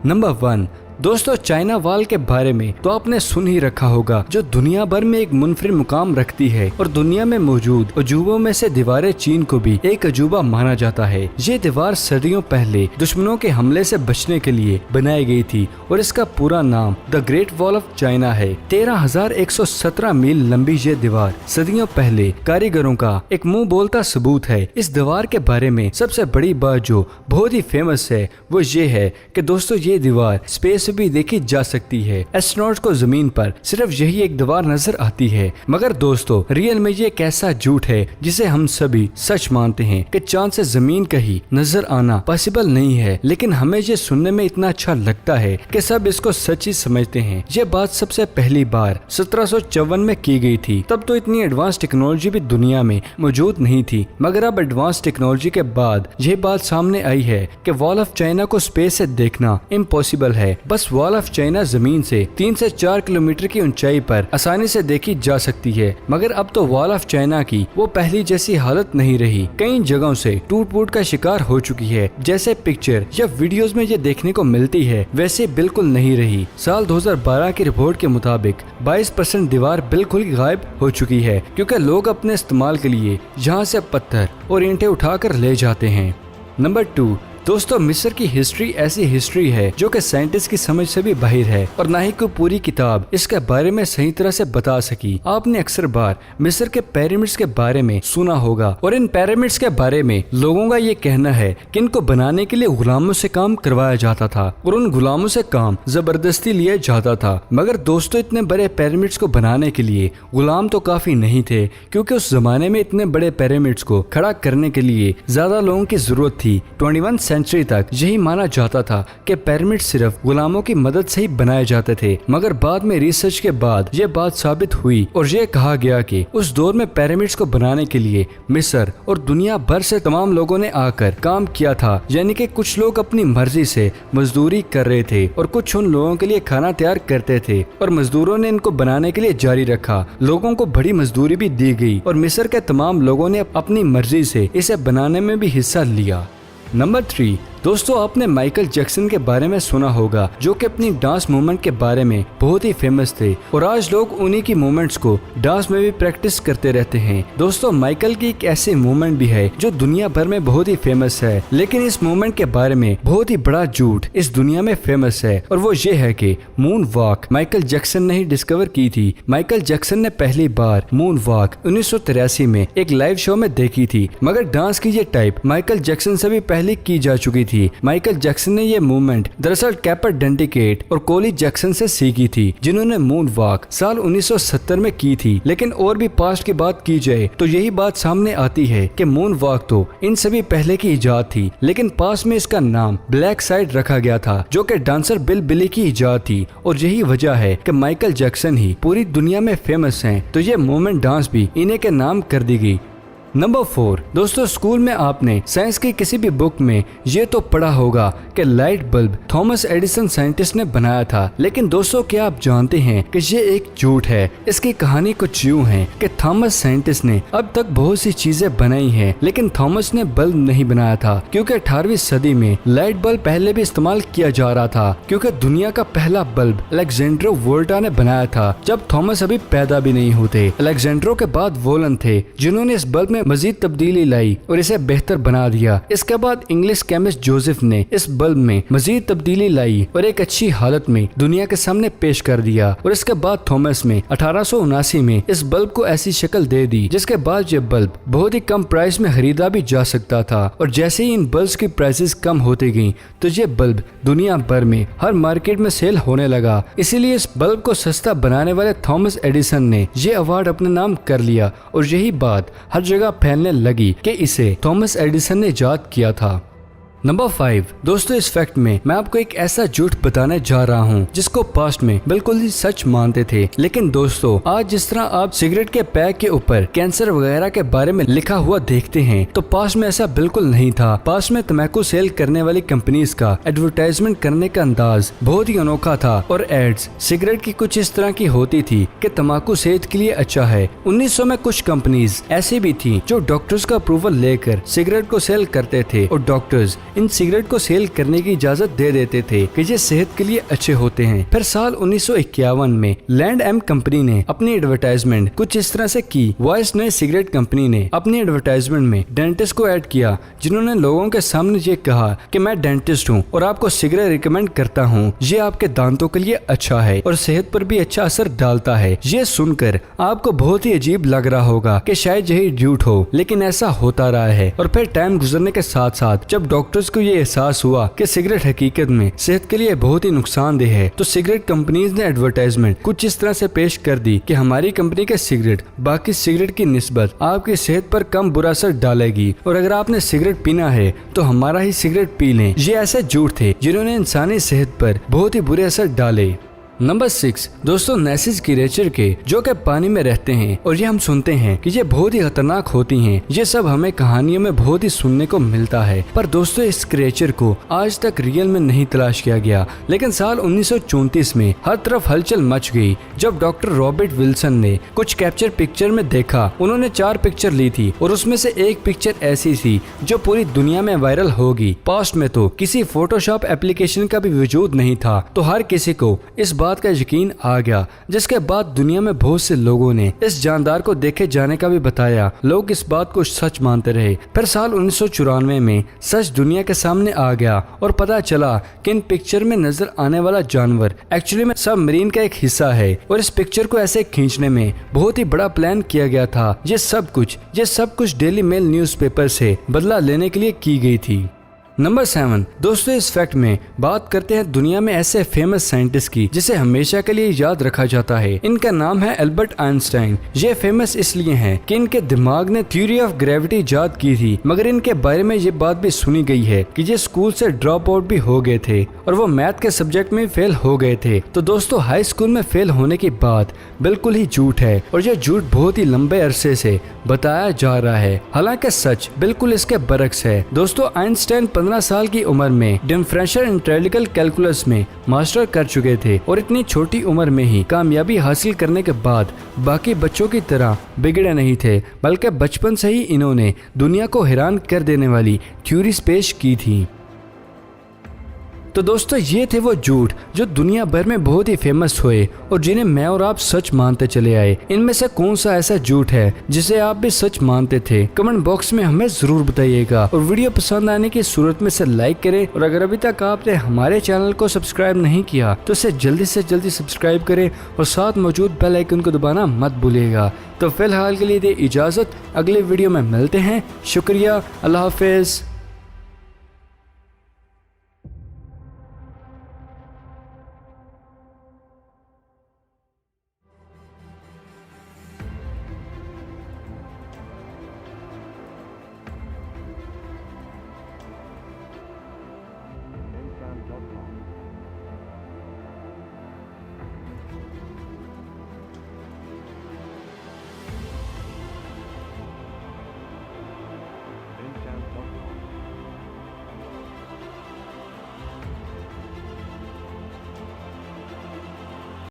Number 1। दोस्तों, China wall के बारे में तो आपने सुन ही रखा होगा, जो दुनिया भर में एक मुनफरिद मुकाम रखती है और दुनिया में मौजूद अजूबों में से दीवारें चीन को भी एक अजूबा माना जाता है। ये दीवार सदियों पहले दुश्मनों के हमले से बचने के लिए बनाई गई थी और इसका पूरा नाम the great wall of China है। 13,117 मील लंबी ये दीवार सदियों पहले कारीगरों का एक मुंह बोलता सबूत है। इस दीवार के बारे में सबसे बड़ी बात जो बहुत ही फेमस है वो ये है कि दोस्तों ये दीवार स्पेस से भी देखी जा सकती है। एस्ट्रोनॉट को जमीन पर सिर्फ यही एक दीवार नजर आती है, मगर दोस्तों रियल में ये एक ऐसा झूठ है जिसे हम सभी सच मानते हैं कि चांद से जमीन का ही नजर आना पॉसिबल नहीं है। लेकिन हमें ये सुनने में इतना अच्छा लगता है कि सब इसको सच ही समझते हैं। ये बात सबसे पहली बार 1754 में की गई थी। तब तो इतनी एडवांस टेक्नोलॉजी भी दुनिया में मौजूद नहीं थी, मगर अब एडवांस टेक्नोलॉजी के बाद ये बात सामने आई है कि वॉल ऑफ चाइना को स्पेस से देखना इम्पॉसिबल है। बस वॉल ऑफ चाइना जमीन से 3 से 4 किलोमीटर की ऊंचाई पर आसानी से देखी जा सकती है, मगर अब तो वॉल ऑफ चाइना की वो पहली जैसी हालत नहीं रही। कई जगहों से टूट फूट का शिकार हो चुकी है। जैसे पिक्चर या वीडियोस में ये देखने को मिलती है वैसे बिल्कुल नहीं रही। साल 2012 की रिपोर्ट के मुताबिक 22% दीवार बिल्कुल ही गायब हो चुकी है, क्योंकि लोग अपने इस्तेमाल के लिए यहाँ से पत्थर और ईंटें उठाकर ले जाते हैं। नंबर 2। दोस्तों, मिस्र की हिस्ट्री ऐसी हिस्ट्री है जो कि साइंटिस्ट की समझ से भी बाहर है और ना ही कोई पूरी किताब इसके बारे में सही तरह से बता सकी। आपने अक्सर बार मिस्र के पिरामिड्स के बारे में सुना होगा और इन पिरामिड्स के बारे में लोगों का ये कहना है कि इनको बनाने के लिए गुलामों से काम करवाया जाता था और उन गुलामों से काम जबरदस्ती लिया जाता था। मगर दोस्तों, इतने बड़े पिरामिड्स को बनाने के लिए गुलाम तो काफी नहीं थे, क्योंकि उस जमाने में इतने बड़े पिरामिड्स को खड़ा करने के लिए ज्यादा लोगों की जरूरत थी। 21 सेंचुरी तक यही माना जाता था कि पिरामिड सिर्फ गुलामों की मदद से ही बनाए जाते थे, मगर बाद में रिसर्च के बाद ये बात साबित हुई और ये कहा गया कि उस दौर में पिरामिड्स को बनाने के लिए मिस्र और दुनिया भर से तमाम लोगों ने आकर काम किया था। यानी कि कुछ लोग अपनी मर्जी से मजदूरी कर रहे थे और कुछ उन लोगों के लिए खाना तैयार करते थे और मजदूरों ने इनको बनाने के लिए जारी रखा। लोगों को बड़ी मजदूरी भी दी गई और मिस्र के तमाम लोगों ने अपनी मर्जी से इसे बनाने में भी हिस्सा लिया। नंबर 3। दोस्तों, आपने माइकल जैक्सन के बारे में सुना होगा, जो कि अपनी डांस मूवमेंट के बारे में बहुत ही फेमस थे और आज लोग उन्हीं की मूवमेंट्स को डांस में भी प्रैक्टिस करते रहते हैं। दोस्तों, माइकल की एक ऐसी मूवमेंट भी है जो दुनिया भर में बहुत ही फेमस है, लेकिन इस मूवमेंट के बारे में बहुत ही बड़ा झूठ इस दुनिया में फेमस है और वो ये है कि मून वॉक माइकल जैक्सन ने ही डिस्कवर की थी। माइकल जैक्सन ने पहली बार मून वॉक 1983 में एक लाइव शो में देखी थी, मगर डांस की ये टाइप माइकल जैक्सन से भी पहले की जा चुकी थी। माइकल जैक्सन ने ये मूवमेंट दरअसल कैपर डेंटिकेट और कोली जैक्सन से सीखी थी, जिन्होंने मून वॉक साल 1970 में की थी। लेकिन और भी पास्ट की बात की जाए तो यही बात सामने आती है कि मून वॉक तो इन सभी पहले की इजाद थी, लेकिन पास में इसका नाम ब्लैक साइड रखा गया था, जो कि डांसर बिल बिली की इजाद थी। और यही वजह है कि माइकल जैक्सन ही पूरी दुनिया में फेमस हैं, तो ये मूवमेंट डांस भी इन्हीं के नाम कर दी गई। नंबर 4। दोस्तों, स्कूल में आपने साइंस की किसी भी बुक में ये तो पढ़ा होगा कि light bulb Thomas Edison scientist ने बनाया था, लेकिन दोस्तों क्या आप जानते हैं कि ये एक झूठ है। इसकी कहानी कुछ यूँ है कि थॉमस साइंटिस्ट ने अब तक बहुत सी चीजें बनाई हैं, लेकिन थॉमस ने बल्ब नहीं बनाया था, क्योंकि 18वीं सदी में लाइट बल्ब पहले भी इस्तेमाल किया जा रहा था, क्योंकि दुनिया का पहला बल्ब अलेक्जेंड्रो वोल्टा ने बनाया था जब थॉमस अभी पैदा भी नहीं होते। अलेक्जेंड्रो के बाद वोलन थे जिन्होंने इस बल्ब में मजीद तब्दीली लाई और इसे बेहतर बना दिया। इसके बाद इंग्लिश केमिस्ट जोसेफ ने इस बल्ब में मजीद तब्दीली लाई और एक अच्छी हालत में दुनिया के सामने पेश कर दिया। और इसके बाद थॉमस में 1879 में इस बल्ब को ऐसी शक्ल दे दी जिसके बाद ये बल्ब बहुत ही कम प्राइस में खरीदा भी जा सकता था। और जैसे ही इन बल्ब की प्राइसेस कम होती गई तो ये बल्ब दुनिया भर में हर मार्केट में सेल होने लगा। इसीलिए इस बल्ब को सस्ता बनाने वाले थॉमस एडिसन ने ये अवार्ड अपने नाम कर लिया और यही बात हर जगह फैलने लगी कि इसे थॉमस एडिसन ने इजाद किया था। नंबर 5। दोस्तों, इस फैक्ट में मैं आपको एक ऐसा झूठ बताने जा रहा हूँ जिसको पास्ट में बिल्कुल ही सच मानते थे, लेकिन दोस्तों आज जिस तरह आप सिगरेट के पैक के ऊपर कैंसर वगैरह के बारे में लिखा हुआ देखते हैं, तो पास्ट में ऐसा बिल्कुल नहीं था। पास्ट में तंबाकू सेल करने वाली कंपनीज का एडवर्टाइजमेंट करने का अंदाज बहुत ही अनोखा था और एड्स सिगरेट की कुछ इस तरह की होती थी कि तंबाकू सेहत के लिए अच्छा है। 1900 में कुछ कंपनीज ऐसी भी थी जो डॉक्टर्स का अप्रूवल लेकर सिगरेट को सेल करते थे और डॉक्टर्स इन सिगरेट को सेल करने की इजाजत दे देते थे कि ये सेहत के लिए अच्छे होते हैं। फिर साल 1951 में लैंड एम कंपनी ने अपनी एडवर्टाइजमेंट कुछ इस तरह से की। वॉइस नए सिगरेट कंपनी ने अपनी एडवर्टाइजमेंट में डेंटिस्ट को ऐड किया, जिन्होंने लोगों के सामने ये कहा कि मैं डेंटिस्ट हूँ और आपको सिगरेट रिकमेंड करता हूँ, ये आपके दांतों के लिए अच्छा है और सेहत पर भी अच्छा असर डालता है। ये सुनकर आपको बहुत ही अजीब लग रहा होगा कि शायद यही झूठ हो, लेकिन ऐसा होता रहा है। और फिर टाइम गुजरने के साथ साथ जब डॉक्टर्स को ये एहसास हुआ कि सिगरेट हकीकत में सेहत के लिए बहुत ही नुकसानदेह है, तो सिगरेट कंपनीज ने एडवर्टाइजमेंट कुछ इस तरह से पेश कर दी कि हमारी कंपनी के सिगरेट बाकी सिगरेट की निस्बत आपकी सेहत पर कम बुरा असर डालेगी और अगर आपने सिगरेट पीना है तो हमारा ही सिगरेट पी लें। ये ऐसे झूठ थे जिन्होंने इंसानी सेहत पर बहुत ही बुरे असर डाले। नंबर 6 दोस्तों, नेसिस क्रिएचर के जो कि पानी में रहते हैं और ये हम सुनते हैं कि ये बहुत ही खतरनाक होती हैं। ये सब हमें कहानियों में बहुत ही सुनने को मिलता है, पर दोस्तों इस क्रिएचर को आज तक रियल में नहीं तलाश किया गया। लेकिन साल 1934 में हर तरफ हलचल मच गई जब डॉक्टर रॉबर्ट विल्सन ने कुछ कैप्चर पिक्चर में देखा। उन्होंने 4 पिक्चर ली थी और उसमें से एक पिक्चर ऐसी थी जो पूरी दुनिया में वायरल होगी। पास्ट में तो किसी फोटोशॉप एप्लीकेशन का भी वजूद नहीं था, तो हर किसी को इस बात का यकीन आ गया, जिसके बाद दुनिया में बहुत से लोगों ने इस जानदार को देखे जाने का भी बताया। लोग इस बात को सच मानते रहे। फिर साल 1994 में सच दुनिया के सामने आ गया और पता चला कि इन पिक्चर में नजर आने वाला जानवर एक्चुअली में सबमरीन का एक हिस्सा है और इस पिक्चर को ऐसे खींचने में बहुत ही बड़ा प्लान किया गया था। ये सब कुछ डेली मेल न्यूज़पेपर से बदला लेने के लिए की गई थी। नंबर 7 दोस्तों, इस फैक्ट में बात करते हैं दुनिया में ऐसे फेमस साइंटिस्ट की जिसे हमेशा के लिए याद रखा जाता है। इनका नाम है एल्बर्ट आइंस्टाइन। ये फेमस इसलिए हैं कि इनके दिमाग ने थ्योरी ऑफ ग्रेविटी इजाद की थी, मगर इनके बारे में ये बात भी सुनी गई है कि ये स्कूल से ड्रॉप आउट भी हो गए थे और वो मैथ के सब्जेक्ट में फेल हो गए थे। तो दोस्तों हाई स्कूल में फेल होने की बात बिल्कुल ही झूठ है और यह झूठ बहुत ही लंबे अरसे से बताया जा रहा है, हालांकि सच बिल्कुल इसके बरक्स है। दोस्तों आइंस्टाइन 15 साल की उम्र में डिफरेंशियल इंटीग्रल कैलकुलस में मास्टर कर चुके थे और इतनी छोटी उम्र में ही कामयाबी हासिल करने के बाद बाकी बच्चों की तरह बिगड़े नहीं थे, बल्कि बचपन से ही इन्होंने दुनिया को हैरान कर देने वाली थ्योरीज पेश की थी। तो दोस्तों ये थे वो झूठ जो दुनिया भर में बहुत ही फेमस हुए और जिन्हें मैं और आप सच मानते चले आए। इनमें से कौन सा ऐसा झूठ है जिसे आप भी सच मानते थे? कमेंट बॉक्स में हमें जरूर बताइएगा और वीडियो पसंद आने की सूरत में से लाइक करें और अगर अभी तक आपने हमारे चैनल को सब्सक्राइब नहीं किया तो इसे जल्दी से जल्दी सब्सक्राइब करें और साथ मौजूद बेल आइकन को दबाना मत भूलिएगा। तो फिलहाल के लिए दे इजाजत, अगले वीडियो में मिलते हैं। शुक्रिया, अल्लाह हाफिज।